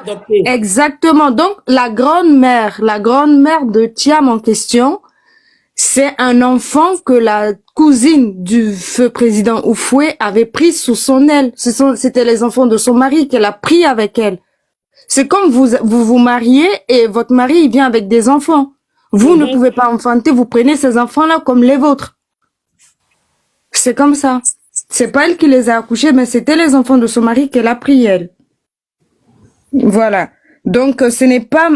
adopté. Exactement. Donc, la grande-mère de Thiam en question, c'est un enfant que la cousine du feu président Oufoué avait pris sous son aile. C'était les enfants de son mari qu'elle a pris avec elle. C'est comme vous mariez et votre mari il vient avec des enfants. Vous ne pouvez pas enfanter, vous prenez ces enfants-là comme les vôtres. C'est comme ça. C'est pas elle qui les a accouchés, mais c'était les enfants de son mari qu'elle a pris elle. Voilà. Donc, ce n'est pas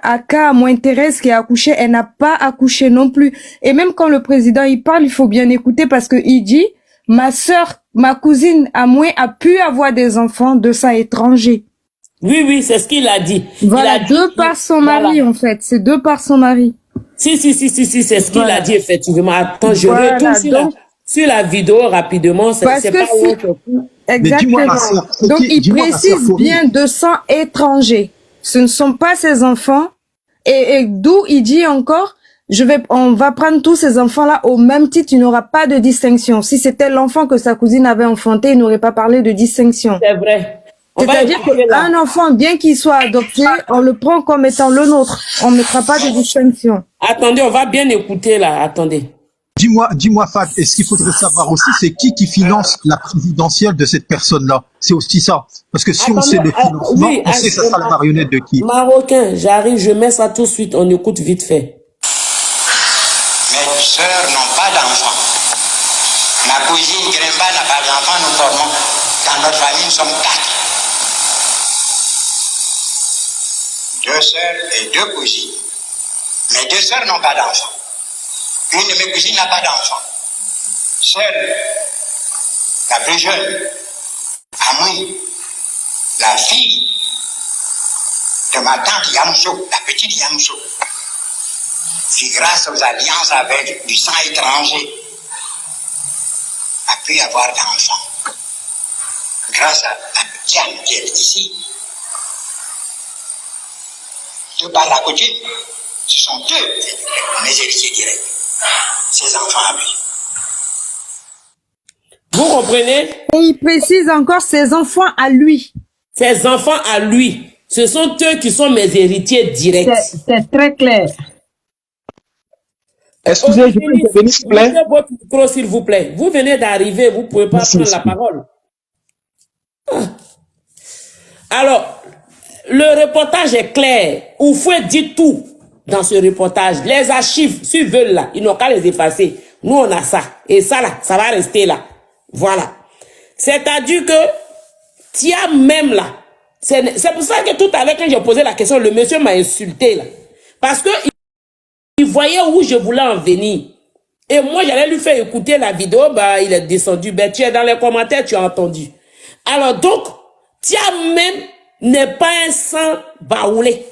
Aka moins Thérèse qui a accouché, elle n'a pas accouché non plus. Et même quand le président il parle, il faut bien écouter parce que il dit ma cousine Amoué a pu avoir des enfants de sang étranger. Oui, c'est ce qu'il a dit. Voilà, deux par son mari en fait, c'est deux par son mari. Si, c'est ce qu'il a dit effectivement. Attends, je retourne sur la vidéo rapidement. C'est pas exactement. Donc, il précise bien de sang étranger. Ce ne sont pas ses enfants. Et d'où il dit encore, on va prendre tous ces enfants-là au même titre, il n'y aura pas de distinction. Si c'était l'enfant que sa cousine avait enfanté, il n'aurait pas parlé de distinction. C'est vrai. C'est-à-dire qu'un enfant, bien qu'il soit adopté, on le prend comme étant le nôtre. On ne mettra pas de distinction. Attendez, on va bien écouter là. Attendez. Dis-moi, Fad, est-ce qu'il faudrait savoir aussi, c'est qui finance la présidentielle de cette personne-là? C'est aussi ça. Parce que si on sait le financement, on sait que ça sera la marionnette de qui? Marocain, j'arrive, je mets ça tout de suite, on écoute vite fait. Mes sœurs n'ont pas d'enfants. Ma cousine Gremba n'a pas d'enfants, nous formons, dans notre famille, nous sommes 4. 2 sœurs et 2 cousines. Mes 2 sœurs n'ont pas d'enfants. Une de mes cousines n'a pas d'enfant. Seule, la plus jeune, Amoui, la fille de ma tante Yamso, la petite Yamso, qui grâce aux alliances avec du sang étranger, a pu avoir d'enfants. Grâce à Thiam qui est ici. De par la coutume, ce sont eux mes héritiers directs. Ses enfants à lui. Vous comprenez? Et il précise encore ses enfants à lui. Ses enfants à lui. Ce sont eux qui sont mes héritiers directs. C'est très clair. Excusez-moi, je peux intervenir, s'il vous plaît? Mettez votre micro, s'il vous plaît. Vous venez d'arriver, vous ne pouvez pas prendre la parole. Alors, le reportage est clair. Oufoué dit tout dans ce reportage. Les archives, s'ils veulent là, ils n'ont qu'à les effacer. Nous, on a ça. Et ça là, ça va rester là. Voilà. C'est-à-dire que Thiam même là, c'est pour ça que tout à l'heure, quand j'ai posé la question, le monsieur m'a insulté là. Parce que il voyait où je voulais en venir. Et moi, j'allais lui faire écouter la vidéo, bah, il est descendu. Ben, tu es dans les commentaires, tu as entendu. Alors donc, Thiam même n'est pas un sang baoulé.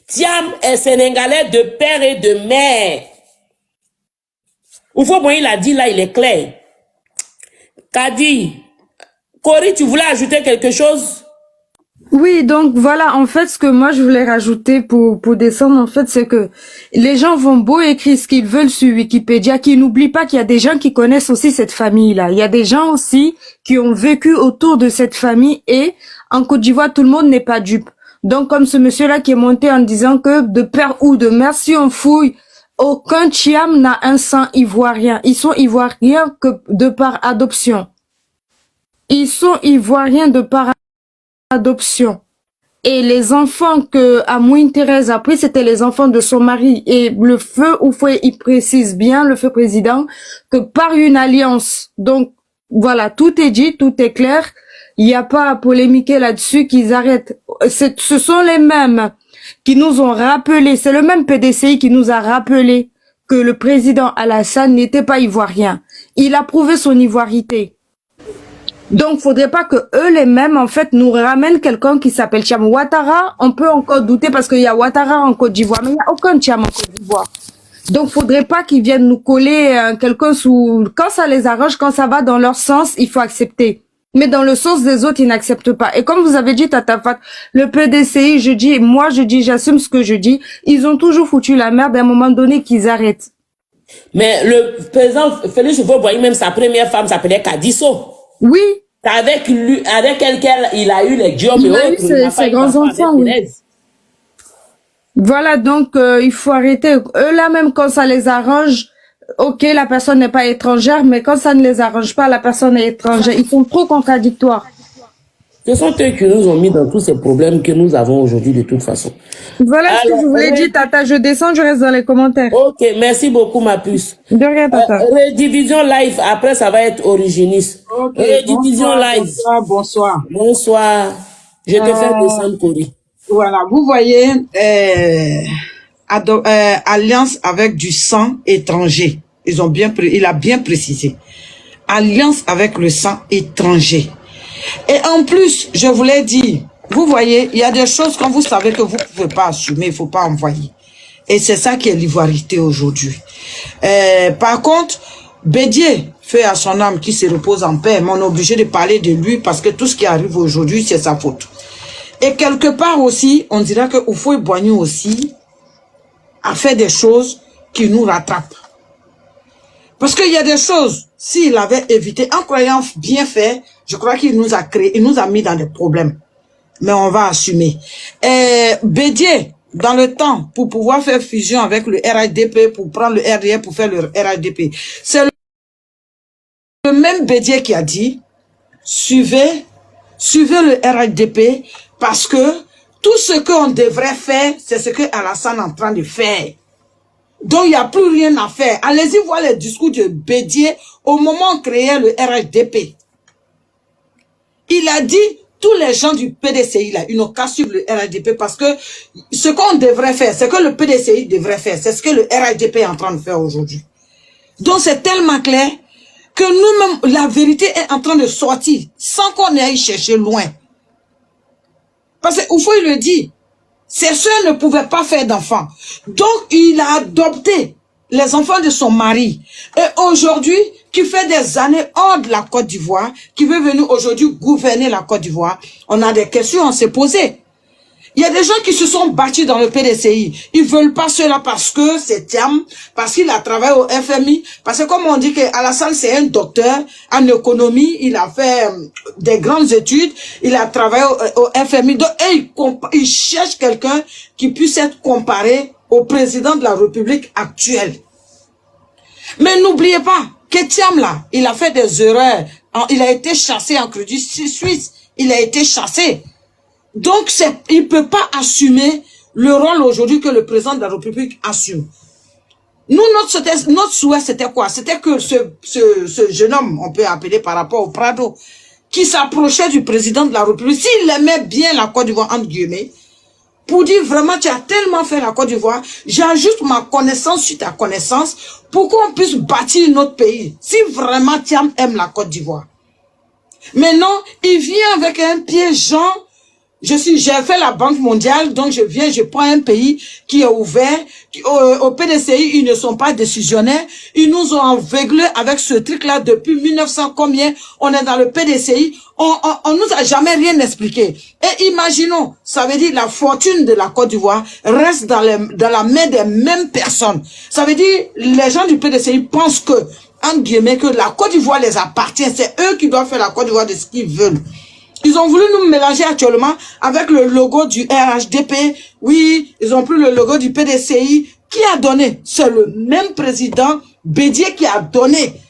Thiam est sénégalais de père et de mère. Oufo, bon, il a dit là, il est clair. Kadi, Cory, tu voulais ajouter quelque chose? Oui, donc voilà, en fait, ce que moi je voulais rajouter pour descendre, en fait, c'est que les gens vont beau écrire ce qu'ils veulent sur Wikipédia, qu'ils n'oublient pas qu'il y a des gens qui connaissent aussi cette famille-là. Il y a des gens aussi qui ont vécu autour de cette famille et en Côte d'Ivoire, tout le monde n'est pas dupe. Donc, comme ce monsieur-là qui est monté en disant que de père ou de mère, si on fouille, aucun Thiam n'a un sang ivoirien. Ils sont ivoiriens que de par adoption. Ils sont ivoiriens de par adoption. Et les enfants que Amouine Thérèse a pris, c'était les enfants de son mari. Et le feu Oufoué, il précise bien, le feu président, que par une alliance. Donc, voilà, tout est dit, tout est clair. Il n'y a pas à polémiquer là-dessus, qu'ils arrêtent. Ce sont les mêmes qui nous ont rappelé, c'est le même PDCI qui nous a rappelé que le président Alassane n'était pas ivoirien. Il a prouvé son ivoirité. Donc, faudrait pas que eux les mêmes, en fait, nous ramènent quelqu'un qui s'appelle Thiam Ouattara. On peut encore douter parce qu'il y a Ouattara en Côte d'Ivoire, mais il n'y a aucun Thiam en Côte d'Ivoire. Donc, faudrait pas qu'ils viennent nous coller quelqu'un sous... Quand ça les arrange, quand ça va dans leur sens, il faut accepter. Mais dans le sens des autres, ils n'acceptent pas. Et comme vous avez dit, Tata Fat, le PDCI, j'assume ce que je dis. Ils ont toujours foutu la merde à un moment donné qu'ils arrêtent. Mais le président Félix Houphouët-Boigny, même sa première femme s'appelait Kadisso. Oui. C'est avec lui, avec elle qu'il a eu les jobs et Il a eu autres. ses grands enfants, oui. Voilà, donc il faut arrêter. Eux là, même quand ça les arrange, ok, la personne n'est pas étrangère, mais quand ça ne les arrange pas, la personne est étrangère. Ils sont trop contradictoires. Ce sont eux qui nous ont mis dans tous ces problèmes que nous avons aujourd'hui de toute façon. Voilà ce que je voulais dire, Tata. Je descends, je reste dans les commentaires. Ok, merci beaucoup, ma puce. De rien, Tata. Redivision live, après ça va être originiste. Ok, Redivision bonsoir, live. bonsoir, bonsoir. Bonsoir. Je te fais descendre, Cori. Voilà, vous voyez, alliance avec du sang étranger. Il a bien précisé. Alliance avec le sang étranger. Et en plus, je voulais dire, vous voyez, il y a des choses quand vous savez que vous ne pouvez pas assumer, il ne faut pas envoyer. Et c'est ça qui est l'ivoirité aujourd'hui. Par contre, Bédié, fait à son âme qui se repose en paix, mais on est obligé de parler de lui parce que tout ce qui arrive aujourd'hui, c'est sa faute. Et quelque part aussi, on dira que Houphouët Boigny aussi a fait des choses qui nous rattrapent. Parce qu'il y a des choses, s'il avait évité, en croyant bien faire, je crois qu'il nous a créé, il nous a mis dans des problèmes. Mais on va assumer. Bédié, dans le temps, pour pouvoir faire fusion avec le RHDP, pour prendre le RDR pour faire le RHDP, c'est le même Bédié qui a dit, suivez le RHDP, parce que tout ce qu'on devrait faire, c'est ce que Alassane est en train de faire. Donc, il n'y a plus rien à faire. Allez-y voir les discours de Bédié au moment où on créait le RHDP. Il a dit, tous les gens du PDCI, là, ils n'ont qu'à suivre le RHDP parce que ce qu'on devrait faire, c'est que le PDCI devrait faire. C'est ce que le RHDP est en train de faire aujourd'hui. Donc, c'est tellement clair que nous-mêmes, la vérité est en train de sortir sans qu'on aille chercher loin. Parce que Houphouët le dit, ses soeurs ne pouvaient pas faire d'enfants. Donc, il a adopté les enfants de son mari. Et aujourd'hui, qui fait des années hors de la Côte d'Ivoire, qui veut venir aujourd'hui gouverner la Côte d'Ivoire, on a des questions à se poser. Il y a des gens qui se sont battus dans le PDCI. Ils veulent pas cela parce que c'est Thiam, parce qu'il a travaillé au FMI, parce que comme on dit que Alassane c'est un docteur en économie, il a fait des grandes études, il a travaillé au FMI, donc il cherche quelqu'un qui puisse être comparé au président de la République actuelle. Mais n'oubliez pas que Thiam là, il a fait des erreurs, il a été chassé en crédit suisse, il a été chassé. Donc, il ne peut pas assumer le rôle aujourd'hui que le président de la République assume. Nous, notre souhait, c'était quoi? C'était que ce jeune homme, on peut appeler par rapport au Prado, qui s'approchait du président de la République, s'il aimait bien la Côte d'Ivoire, entre guillemets, pour dire vraiment, tu as tellement fait la Côte d'Ivoire, j'ajoute ma connaissance sur ta connaissance pour qu'on puisse bâtir notre pays. Si vraiment Thiam aime la Côte d'Ivoire. Mais non, il vient avec un pied genre, j'ai fait la Banque mondiale, donc je prends un pays qui est ouvert, au PDCI, ils ne sont pas décisionnaires, ils nous ont aveuglés avec ce truc-là depuis 1900 combien, on est dans le PDCI, on nous a jamais rien expliqué. Et imaginons, ça veut dire la fortune de la Côte d'Ivoire reste dans la main des mêmes personnes. Ça veut dire, les gens du PDCI pensent que, entre guillemets, que la Côte d'Ivoire les appartient, c'est eux qui doivent faire la Côte d'Ivoire de ce qu'ils veulent. Ils ont voulu nous mélanger actuellement avec le logo du RHDP. Oui, ils ont pris le logo du PDCI. Qui a donné? C'est le même président Bédié qui a donné.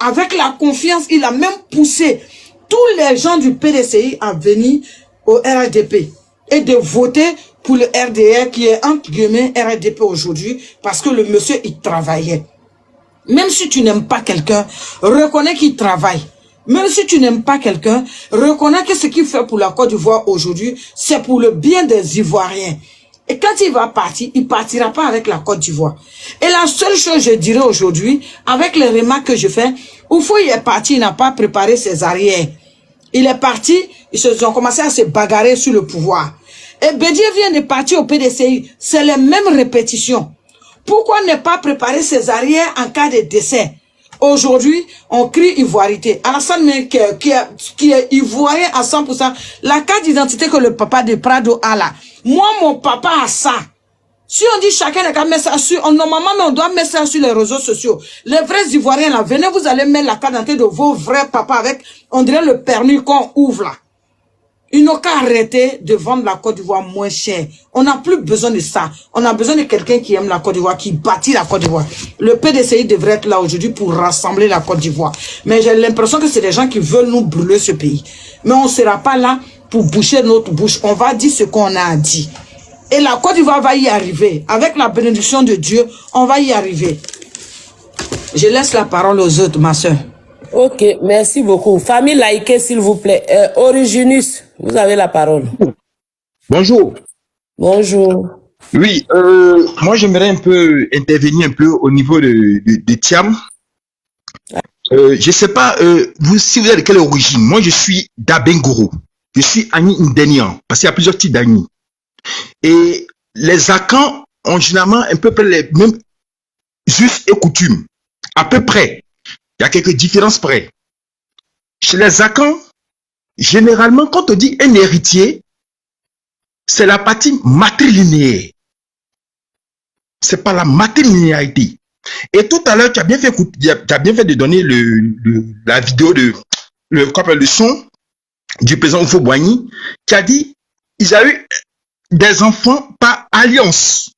Avec la confiance, il a même poussé tous les gens du PDCI à venir au RHDP et de voter pour le RDR qui est entre guillemets RHDP aujourd'hui parce que le monsieur, il travaillait. Même si tu n'aimes pas quelqu'un, reconnais qu'il travaille. Même si tu n'aimes pas quelqu'un, reconnais que ce qu'il fait pour la Côte d'Ivoire aujourd'hui, c'est pour le bien des Ivoiriens. Et quand il va partir, il partira pas avec la Côte d'Ivoire. Et la seule chose, je dirais aujourd'hui, avec les remarques que je fais, Houphouët est parti, il n'a pas préparé ses arrières. Il est parti, ils ont commencé à se bagarrer sur le pouvoir. Et Bédié vient de partir au PDCI. C'est les mêmes répétitions. Pourquoi ne pas préparer ses arrières en cas de décès? Aujourd'hui, on crie ivoirité. Alassane qui est ivoirien à 100%. La carte d'identité que le papa de Prado a là. Moi, mon papa a ça. Si on dit chacun n'a qu'à mettre ça sur, normalement, on doit mettre ça sur les réseaux sociaux. Les vrais Ivoiriens, là, venez, vous allez mettre la carte d'identité de vos vrais papas avec, on dirait le permis qu'on ouvre là. Ils n'ont qu'à arrêter de vendre la Côte d'Ivoire moins cher. On n'a plus besoin de ça. On a besoin de quelqu'un qui aime la Côte d'Ivoire, qui bâtit la Côte d'Ivoire. Le PDCI devrait être là aujourd'hui pour rassembler la Côte d'Ivoire. Mais j'ai l'impression que c'est des gens qui veulent nous brûler ce pays. Mais on ne sera pas là pour boucher notre bouche. On va dire ce qu'on a dit. Et la Côte d'Ivoire va y arriver. Avec la bénédiction de Dieu, on va y arriver. Je laisse la parole aux autres, ma soeur. Ok, merci beaucoup. Famille laïque, s'il vous plaît. Originus, vous avez la parole. Bonjour. Bonjour. Oui, moi j'aimerais un peu intervenir un peu au niveau de Thiam. Je sais pas, vous, si vous êtes de quelle origine. Moi je suis d'Abengoro. Je suis Agni Ndenian, parce qu'il y a plusieurs types d'Agni. Et les Akans ont généralement un peu près les mêmes us et coutumes. À peu près. Il y a quelques différences près. Chez les Akans, généralement, quand on dit un héritier, c'est la partie matrilinéaire. C'est pas la matrilinéarité. Et tout à l'heure, tu as bien fait de donner la vidéo le son du président Houphouët-Boigny, qui a dit, il a eu des enfants par alliance.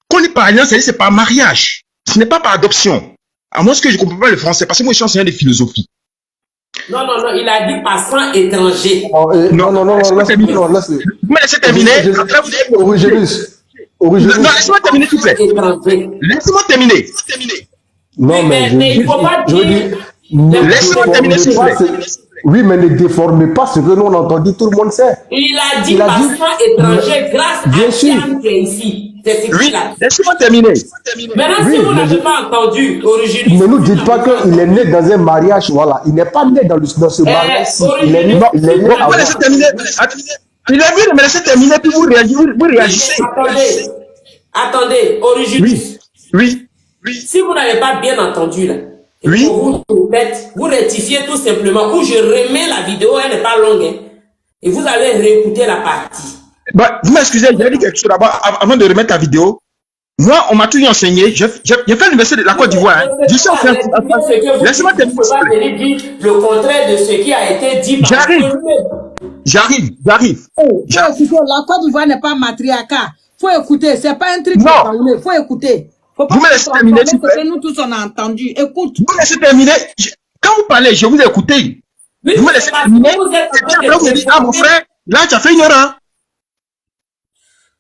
Quand on dit par alliance, c'est par mariage. Ce n'est pas par adoption. À moins que je ne comprends pas le français, parce que moi je suis enseignant de philosophie. Non, il a dit par sang étranger. Non, laisse-moi vous me laissez terminer. Après, vous dites... Originus. Non, laissez-moi terminer, s'il vous plaît. Laissez-moi terminer. Non, mais il ne faut pas dire... Laissez-moi terminer, s'il vous plaît. Oui, mais ne déformez pas ce que nous on a entendu, tout le monde sait. Il a dit par sang étranger grâce à Thiam qui est ici. Oui, laissez-moi terminer. Maintenant, si vous n'avez pas entendu Originus... Ne nous dites pas qu'il est né dans un mariage, voilà. Il n'est pas né dans ce mariage. Il est né Vous laissez terminer. Il est venu de me laisser terminer, puis vous réagissez. Attendez, Originus. Oui. Si vous n'avez pas bien entendu, là, oui. Vous rectifiez tout simplement, ou je remets la vidéo, elle n'est pas longue, hein, et vous allez réécouter la partie. Bah, vous m'excusez, j'ai dit quelque chose là-bas avant de remettre la vidéo. Moi, on m'a tout enseigné. J'ai fait l'université de la Côte d'Ivoire. Hein. Laissez-moi terminer. Le contraire de ce qui a été dit par J'arrive. La Côte d'Ivoire n'est pas matriarcat. Faut écouter. C'est pas un truc de parler. Faut écouter. Faut pas vous me laissez terminer. Que nous tous on a entendu. Écoute. Vous me laissez terminer. Quand vous parlez, je vous ai écouté. Vous me laissez terminer. Et après, vous me dites, ah mon frère, là, tu as fait une erreur.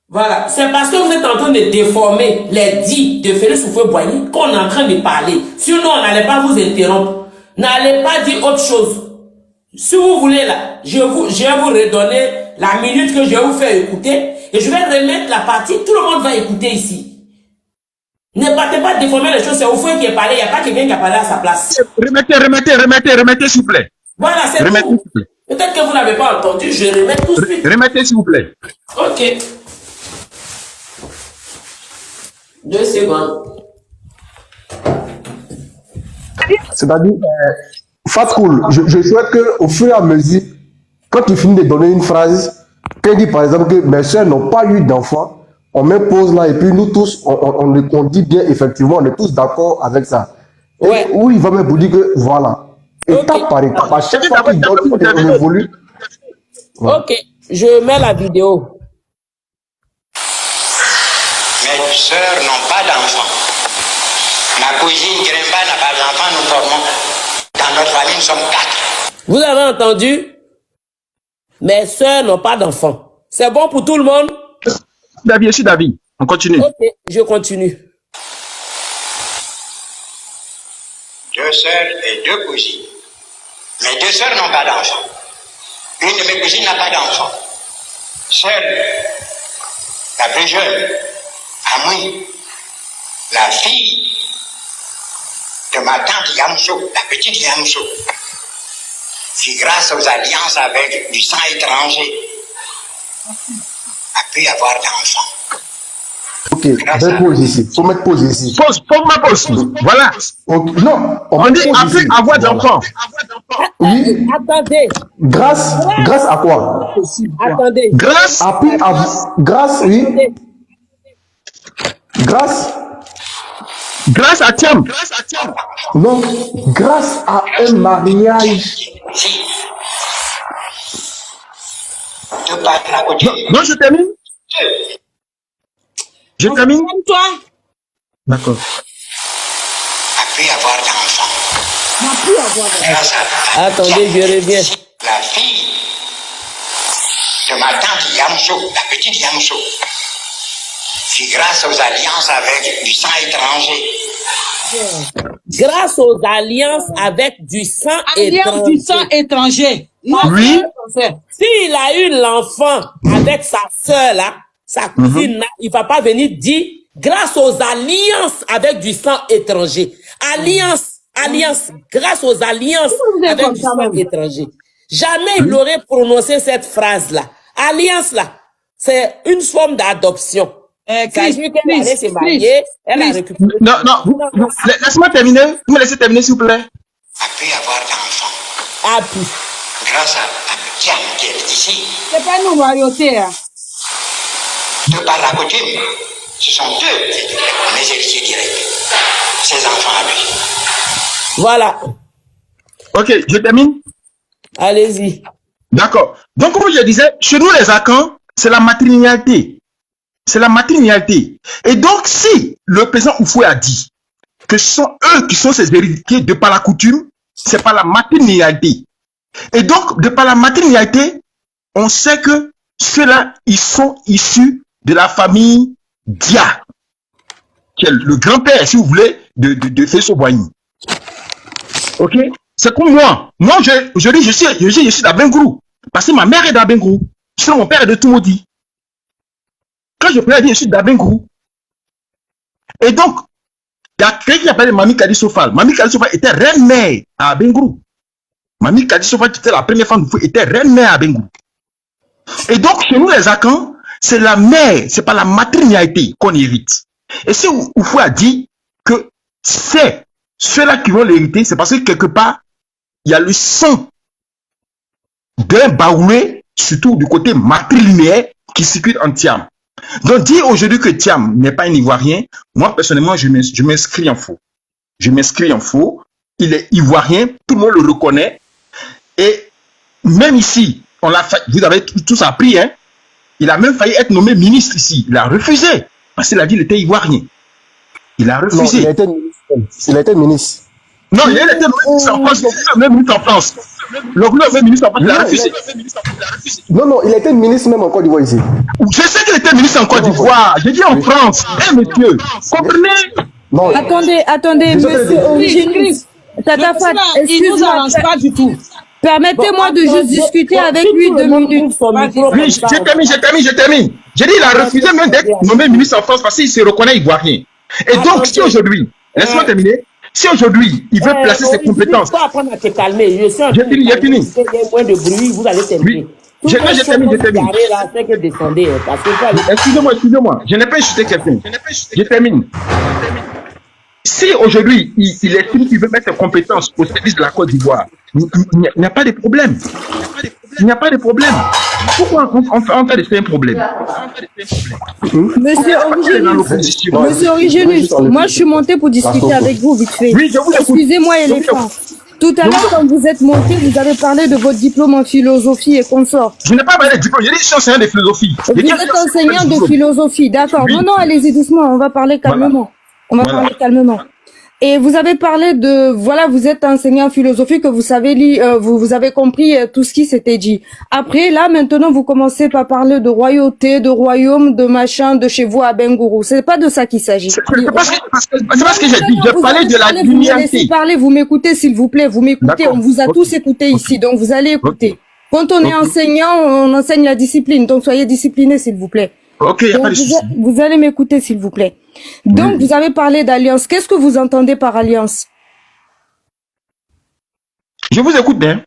Voilà, c'est parce que vous êtes en train de déformer les dits de Félix Houphouët-Boigny qu'on est en train de parler. Sinon, on n'allait pas vous interrompre. N'allez pas dire autre chose. Si vous voulez, là, je vais vous redonner la minute que je vais vous faire écouter et je vais remettre la partie. Tout le monde va écouter ici. Ne partez pas déformer les choses. C'est Houphouët qui est parlé. Il n'y a pas quelqu'un qui a parlé à sa place. Remettez, s'il vous plaît. Voilà, c'est tout. Peut-être que vous n'avez pas entendu. Je remets tout de suite. Remettez, s'il vous plaît. Ok. 2 secondes. C'est-à-dire, Fatkoul, je souhaite qu'au fur et à mesure, quand tu finis de donner une phrase, quand dit par exemple que mes soeurs n'ont pas eu d'enfants, on met pause là et puis nous tous, on dit bien effectivement, on est tous d'accord avec ça. Et ouais. Où il va me vous dire que voilà, étape par étape, à chaque fois qu'il donne, on évolue. Ouais. Ok, je mets la vidéo. Mes sœurs n'ont pas d'enfants. Ma cousine Gremba n'a pas d'enfants, nous formons. Dans notre famille, nous sommes 4. Vous avez entendu? Mes sœurs n'ont pas d'enfants. C'est bon pour tout le monde? David, je suis David. On continue. Ok, je continue. 2 sœurs et 2 cousines. Mes 2 sœurs n'ont pas d'enfants. Une de mes cousines n'a pas d'enfants. Seule, la plus jeune, Amoui, la fille de ma tante Yamso, la petite Yamso, qui grâce aux alliances avec du sang étranger a pu avoir d'enfants. Ok, mettre pause ici. Faut mettre pause ici. Pause. Voilà. Okay. Non, on dit après avoir d'enfants. Oui. Attendez. Grâce à quoi? Attendez. Grâce, oui. Grâce à Thiam. Non, grâce à un mariage. Si. De par la coutume. Non, je termine. Je termine. Comme toi. D'accord. A pu avoir d'enfants. Grâce à Attendez, je reviens. la fille de ma tante Yamso, la petite Yamso, c'est grâce aux alliances avec du sang étranger. Grâce aux alliances avec du sang Alliance du sang étranger. Non, Oui. S'il a eu l'enfant avec sa sœur là, sa cousine là, il va pas venir dire grâce aux alliances avec du sang étranger. Alliance, grâce aux alliances avec du sang étranger. Jamais il aurait prononcé cette phrase là. Alliance là, c'est une forme d'adoption. C'est-à-dire qu'elle allait se marier, elle a récupéré. Non, laisse-moi terminer. Vous me laissez terminer, s'il vous plaît. A pu avoir d'enfants. Ah, puis. Grâce à Thiam qui est ici. c'est pas une royauté. Hein. De par la coutume, ce sont eux mes héritiers directs. Ses enfants à lui. Voilà. Ok, je termine. Allez-y. D'accord. Donc, comme je disais, chez nous, les Akans, c'est la matrinité. C'est la matrinité. Et donc, si le président Oufoué a dit que ce sont eux qui sont ses héritiers de par la coutume, c'est par la matrinité. Et donc, de par la matrinité, on sait que ceux-là, ils sont issus de la famille Dia, qui est le grand-père, si vous voulez, de Fesso Boigny. Ok? C'est comme moi. Moi, je dis, je suis d'Abengrou. Parce que ma mère est d'Abengrou. Sinon, mon père est de Toumoudi. Quand je peux dire, je suis d'Abengrou. Et donc, il y a quelqu'un qui appelle Mamie Kadi Sofal. Mamie Kadi Sofal était reine-mère à Abengrou. Mamie Kadi Sofal, qui était la première femme, était reine-mère à Abengrou. Et donc, chez nous, les Akans, c'est la mère, c'est pas la maternité qu'on hérite. Et si Oufoué a dit que c'est ceux-là qui vont l'hériter, c'est parce que quelque part, il y a le sang d'un Baoulé, surtout du côté matrilinéaire, qui circule en Thiam. Donc, dire aujourd'hui que Thiam n'est pas un Ivoirien, moi, personnellement, je m'inscris en faux. Je m'inscris en faux. Il est Ivoirien, tout le monde le reconnaît. Et même ici, vous avez tous appris, hein, il a même failli être nommé ministre ici. Il a refusé, parce qu'il a dit qu'il était Ivoirien. Il a refusé. Non, il a été ministre. Non, il a été ministre en France. Même ministre en France. Le même ministre en France, il a refusé. Non, il a été ministre même en Côte d'Ivoire ici. Je sais qu'il était ministre en Côte d'Ivoire. J'ai dit en France. Eh, monsieur, comprenez? Non. Attendez, monsieur Origine. Tata Fat, il nous arrange pas du tout. Permettez-moi de juste discuter avec lui 2 minutes. Oui, je termine. J'ai dit, il a refusé même d'être nommé ministre en France parce qu'il se reconnaît ivoirien. Et donc, si aujourd'hui, laisse-moi terminer, si aujourd'hui, il veut placer ses compétences. Il faut apprendre à te calmer. J'ai fini. Il y a moins de bruit, vous allez terminer. Oui. Je termine. Excusez-moi. Je n'ai pas insulté quelqu'un. Je termine. Si aujourd'hui, il estime qu'il veut mettre ses compétences au service de la Côte d'Ivoire, il n'y a pas de problème. Il n'y a pas de problème. Pourquoi on fait de ça un problème? Monsieur Origenus, moi je suis monté pour discuter avec vous vite fait. Oui, je vous écoute. Excusez-moi, éléphant. Tout à l'heure, quand vous êtes monté, vous avez parlé de votre diplôme en philosophie et consort. Je n'ai pas parlé de diplôme, j'ai dit que je suis enseignant de philosophie. Vous êtes enseignant de philosophie, d'accord. Oui. Non, allez-y doucement, on va parler calmement. Parler calmement. Et vous avez parlé de, voilà, vous êtes enseignant en philosophie, que vous savez lire, vous avez compris tout ce qui s'était dit. Après, là, maintenant, vous commencez par parler de royauté, de royaume, de machin, de chez vous à Bengourou. C'est pas de ça qu'il s'agit. C'est pas ce que j'ai dit. J'ai parlé de la lumière. Vous me laissez parler, vous m'écoutez, s'il vous plaît. Vous m'écoutez. On vous a tous écouté ici, donc vous allez écouter. Quand on est enseignant, on enseigne la discipline. Donc, soyez disciplinés, s'il vous plaît. Ok, y a pas de souci. Vous allez m'écouter, s'il vous plaît. Donc, vous avez parlé d'alliance. Qu'est-ce que vous entendez par alliance? Je vous écoute bien.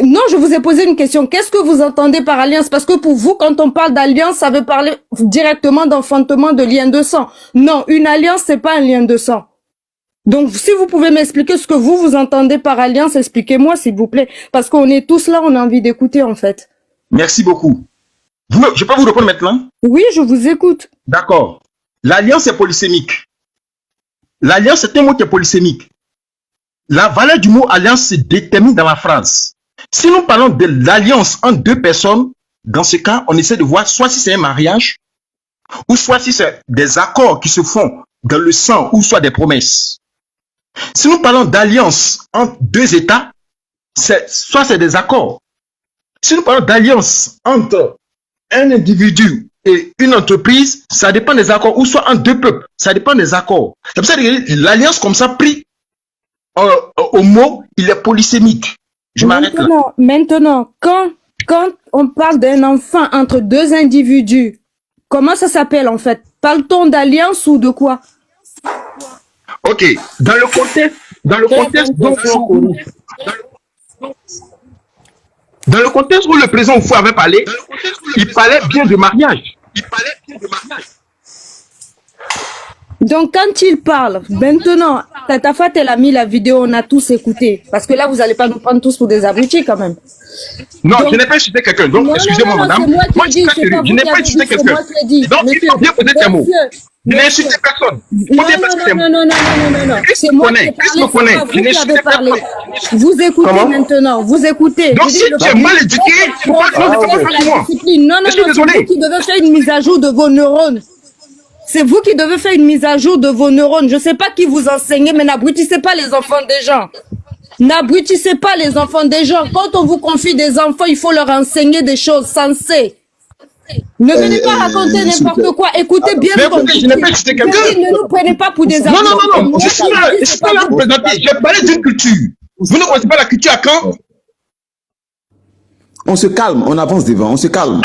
Non, je vous ai posé une question. Qu'est-ce que vous entendez par alliance? Parce que pour vous, quand on parle d'alliance, ça veut parler directement d'enfantement, de lien de sang. Non, une alliance, c'est pas un lien de sang. Donc, si vous pouvez m'expliquer ce que vous entendez par alliance, expliquez-moi, s'il vous plaît. Parce qu'on est tous là, on a envie d'écouter, en fait. Merci beaucoup. Je peux vous répondre maintenant? Oui, je vous écoute. D'accord. l'alliance est polysémique. L'alliance est un mot qui est polysémique. La valeur du mot alliance se détermine dans la phrase. Si nous parlons de l'alliance entre deux personnes, dans ce cas, on essaie de voir soit si c'est un mariage, ou soit si c'est des accords qui se font dans le sang, ou soit des promesses. Si nous parlons d'alliance entre deux États, soit c'est des accords. Si nous parlons d'alliance entre un individu et une entreprise, ça dépend des accords, ou soit entre deux peuples, ça dépend des accords. C'est pour ça que l'alliance comme ça pris au mot, il est polysémique. Je m'arrête là. Maintenant, quand on parle d'un enfant entre deux individus, comment ça s'appelle en fait? Parle-t-on d'alliance ou de quoi? Ok, dans le contexte où le président Oufou avait parlé, il parlait bien de mariage. Donc, quand il parle, maintenant, Tata Fat, elle a mis la vidéo, on a tous écouté. Parce que là, vous n'allez pas nous prendre tous pour des abrutis quand même. Non, donc, je n'ai pas insulté quelqu'un. Donc, excusez-moi, madame. Moi, je n'ai pas insulté quelqu'un. Donc, il faut bien poser tes mots. Je n'ai insulté personne. Non. C'est moi qui ai parlé, c'est pas vous qui avez parlé. Vous écoutez maintenant, vous écoutez. Donc, si tu es mal éduqué, tu ne peux pas moi. Non, c'est vous qui devez faire une mise à jour de vos neurones. C'est vous qui devez faire une mise à jour de vos neurones. Je ne sais pas qui vous enseignez, mais n'abrutissez pas les enfants des gens. N'abrutissez pas les enfants des gens. Quand on vous confie des enfants, il faut leur enseigner des choses sensées. Ne venez pas raconter n'importe quoi. Écoutez bien. Écoutez, je n'ai pas écouté quelqu'un. Ne nous prenez pas pour des enfants. Non. Je suis pas là pour présenter. J'ai parlé d'une culture. Vous ne connaissez pas la culture à quand? On se calme, on avance devant, on se calme.